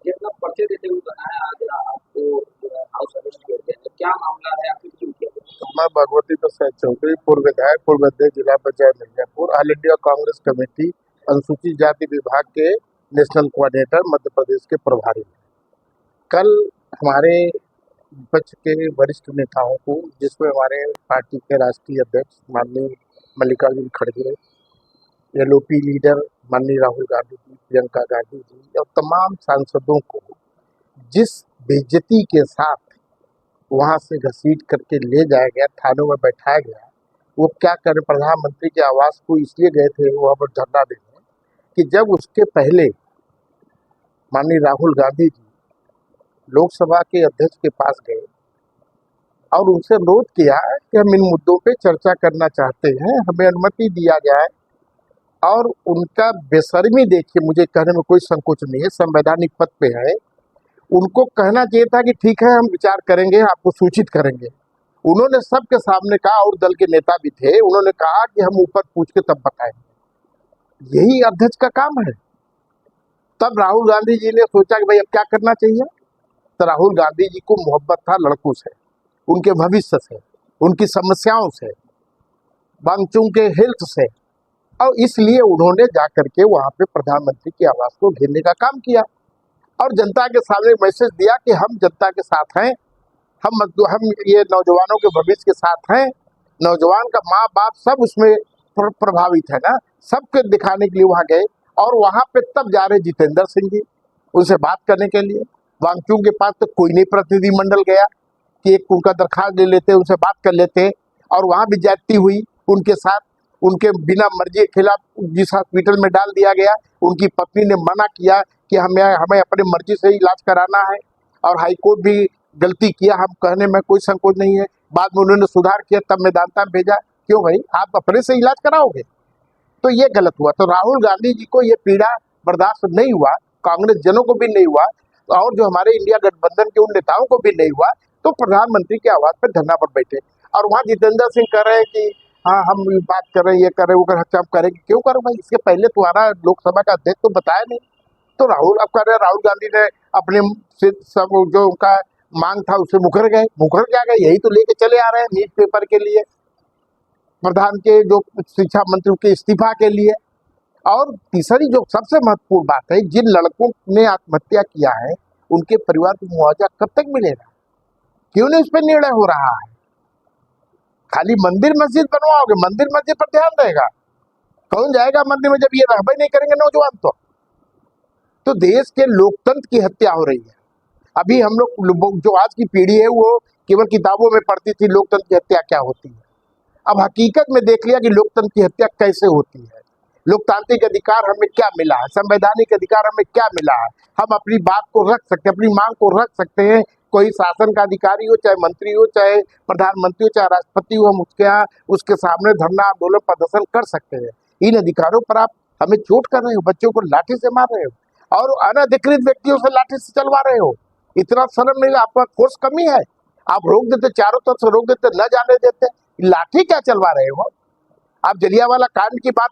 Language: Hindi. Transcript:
ये अपना पर्चे देते हुए बताया आज आपको जो है हाउस अरेस्ट किया गया है, क्या मामला है, आखिर क्यों किया गया? मैं भगवती प्रसाद चौधरी, पूर्व विधायक, पूर्व अध्यक्ष जिला panchayat Mirzapur, all India Congress committee अनुसूचित जाति विभाग के नेशनल कोऑर्डिनेटर मध्य प्रदेश के प्रभारी। कल हमारे विपक्ष के वरिष्ठ नेताओं को, जिसमें हमारे पार्टी के राष्ट्रीय अध्यक्ष माननीय मल्लिकार्जुन खड़गे, एलओपी लीडर माननीय राहुल गांधी जी, प्रियंका गांधी जी और तमाम सांसदों को जिस बेइज्जती के साथ वहां से घसीट करके ले जाया गया, थानों में बैठाया गया, वो क्या करें। प्रधानमंत्री के आवास को इसलिए गए थे वहां पर धरना देने कि जब उसके पहले माननीय राहुल गांधी जी लोकसभा के अध्यक्ष के पास गए और उनसे अनुरोध किया कि हम इन मुद्दों पे चर्चा करना चाहते हैं, हमें अनुमति दिया जाए। और उनका बेशर्मी देखिए, मुझे कहने में कोई संकोच नहीं है, संवैधानिक पद पे है, उनको कहना चाहिए था कि ठीक है हम विचार करेंगे, आपको सूचित करेंगे। उन्होंने सबके सामने कहा, और दल के नेता भी थे, उन्होंने कहा कि हम ऊपर पूछ के तब बताएंगे। यही अध्यक्ष का काम है। तब राहुल गांधी जी ने सोचा कि भाई अब क्या करना चाहिए। तो राहुल गांधी जी को मोहब्बत था लड़कों से, उनके भविष्य से, उनकी समस्याओं से, बांगचुंग के हेल्थ से, और इसलिए उन्होंने जाकर के वहां पे प्रधानमंत्री के आवास को घेरने का काम किया और जनता के सामने मैसेज दिया कि हम जनता के साथ हैं, हम ये नौजवानों के भविष्य के साथ हैं। नौजवान का माँ बाप सब उसमें प्रभावित है ना, सबके दिखाने के लिए वहां गए। और वहां पे तब जा रहे जितेंद्र सिंह जी उनसे बात करने के लिए। वांगचुंग के पास तो कोई नहीं प्रतिनिधिमंडल गया कि एक उनका दरखास्त ले लेते, उनसे बात कर लेते। और वहां भी ज्यादती हुई उनके साथ, उनके बिना मर्जी के खिलाफ जिस हॉस्पिटल में डाल दिया गया, उनकी पत्नी ने मना किया कि हमें अपनी मर्जी से इलाज कराना है, और हाईकोर्ट भी गलती किया, हम कहने में कोई संकोच नहीं है। बाद में उन्होंने सुधार किया, तब मैदानता भेजा। क्यों भाई, आप अपने से इलाज कराओगे? तो ये गलत हुआ। तो राहुल गांधी जी को ये पीड़ा बर्दाश्त नहीं हुआ, कांग्रेस जनों को भी नहीं हुआ, और जो हमारे इंडिया गठबंधन के उन नेताओं को भी नहीं हुआ। तो प्रधानमंत्री के आवास पर धरना पर बैठे, और वहां जितेंद्र सिंह कह रहे हैं कि हाँ हम बात कर रहे हैं, ये कर रहे हैं, वो कर रहे, हम करेंगे। क्यों करो भाई, इसके पहले तुम्हारा लोकसभा का अध्यक्ष तो बताया नहीं। तो राहुल अब कह रहे, राहुल गांधी ने अपने से सब जो उनका मांग था उससे मुकर क्या गए, यही तो लेके चले आ रहे हैं नीट पेपर के लिए, प्रधान के जो शिक्षा मंत्री के इस्तीफा के लिए। और तीसरी जो सबसे महत्वपूर्ण बात है, जिन लड़कों ने आत्महत्या किया है उनके परिवार को मुआवजा कब तक मिलेगा? क्यों नहीं उस पर निर्णय हो रहा है? खाली मंदिर मस्जिद बनवाओगे, मंदिर मस्जिद पर ध्यान रहेगा, कौन जाएगा मंदिर में जब ये रहबे नहीं करेंगे नौजवान? तो देश के लोकतंत्र की हत्या हो रही है। अभी हम लोग जो आज की पीढ़ी है वो केवल किताबों में पढ़ती थी लोकतंत्र की हत्या क्या होती है। अब हकीकत में देख लिया कि लोकतंत्र की हत्या कैसे होती है। लोकतांत्रिक अधिकार हमें क्या मिला है, संवैधानिक अधिकार हमें क्या मिला है। हम अपनी बात को रख सकते हैं, अपनी मांग को रख सकते हैं। कोई शासन का अधिकारी हो, चाहे मंत्री हो, चाहे प्रधानमंत्री हो, चाहे राष्ट्रपति हो, हम उसके सामने धरना आंदोलन प्रदर्शन कर सकते हैं। इन अधिकारों पर आप हमें चोट कर रहे हो, बच्चों को लाठी से मार रहे हो और अनधिकृत व्यक्तियों से लाठी से चलवा रहे हो। इतना शर्म नहीं, आपका फोर्स कमी है? आप रोक देते, चारों तरफ से रोक देते, न जाने देते, लाठी क्या चलवा रहे हो? आप जलियांवाला कांड की बात